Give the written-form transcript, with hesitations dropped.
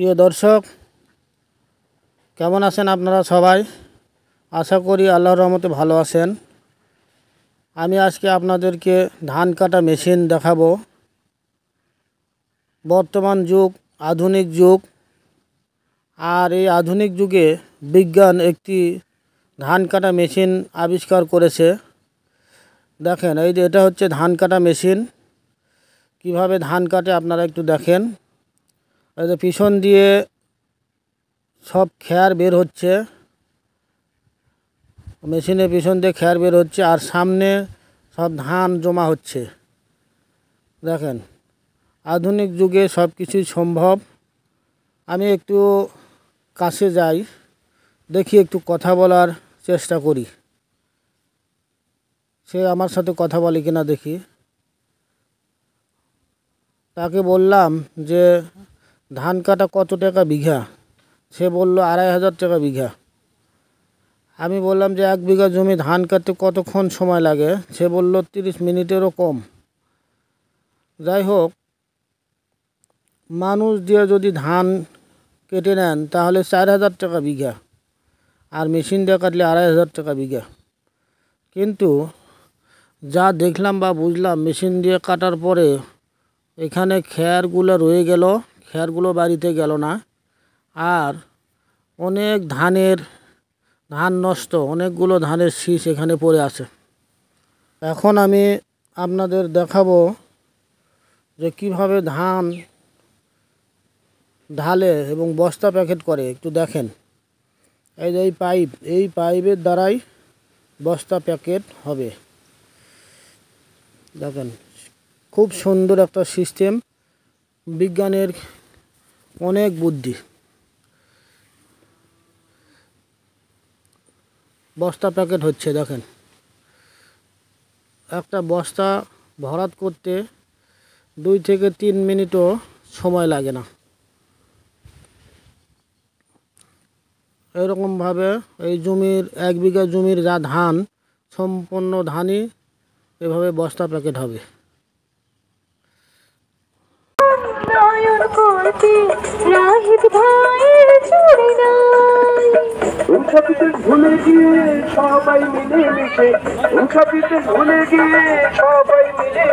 প্রিয় দর্শক, কেমন আছেন আপনারা সবাই? আশা করি আল্লাহর রহমতে ভালো আছেন। আমি আজকে আপনাদেরকে ধান কাটা মেশিন দেখাবো। বর্তমান যুগ আধুনিক যুগ, আর এই আধুনিক যুগে বিজ্ঞান একটি ধান কাটা মেশিন আবিষ্কার করেছে। দেখেন, এই যে এটা হচ্ছে ধান কাটা মেশিন। কিভাবে ধান কাটে আপনারা একটু দেখেন। এই যে পিছন দিয়ে সব খেয়ার বের হচ্ছে, মেশিনের পিছন দিয়ে খেয়ার বের হচ্ছে, আর সামনে সব ধান জমা হচ্ছে। দেখেন, আধুনিক যুগে সব কিছুই সম্ভব। আমি একটু কাছে যাই, দেখি, একটু কথা বলার চেষ্টা করি। সে আমার সাথে কথা বলে কিনা দেখি। তাকে বললাম যে ধান কাটা কত টাকা বিঘা? সে বলল 2500 টাকা বিঘা। আমি বললাম যে 1 বিঘা জমি ধান কাটতে কতক্ষণ সময় লাগে? সে বলল 30 মিনিটেরও কম। যাই হোক, মানুষ দিয়ে যদি ধান কেটে নেন তাহলে 4000 টাকা বিঘা, আর মেশিন দিয়ে কাটলে 2500 টাকা বিঘা। কিন্তু যা দেখলাম বা বুঝলাম, মেশিন দিয়ে কাটার পরে এখানে খেয়ারগুলো রয়ে গেল, খেয়ারগুলো বাড়িতে গেল না, আর অনেক ধান নষ্ট, অনেকগুলো ধানের শীষ এখানে পড়ে আছে। এখন আমি আপনাদের দেখাবো যে কিভাবে ধান ঢালে এবং বস্তা প্যাকেট করে। একটু দেখেন, এই যে এই পাইপের দ্বারাই বস্তা প্যাকেট হবে। দেখেন, খুব সুন্দর একটা সিস্টেম। বিজ্ঞানের অনেক বুদ্ধি। বস্তা প্যাকেট হচ্ছে, দেখেন, একটা বস্তা ভরাট করতে 2 থেকে 3 মিনিটও সময় লাগে না। এরকমভাবে এই জমির 1 বিঘা জমির যা ধান, সম্পূর্ণ ধানই এভাবে বস্তা প্যাকেট হবে। ভুলে গিয়ে সবাই মিলে মিশে, ভুলে গিয়ে সবাই মিলে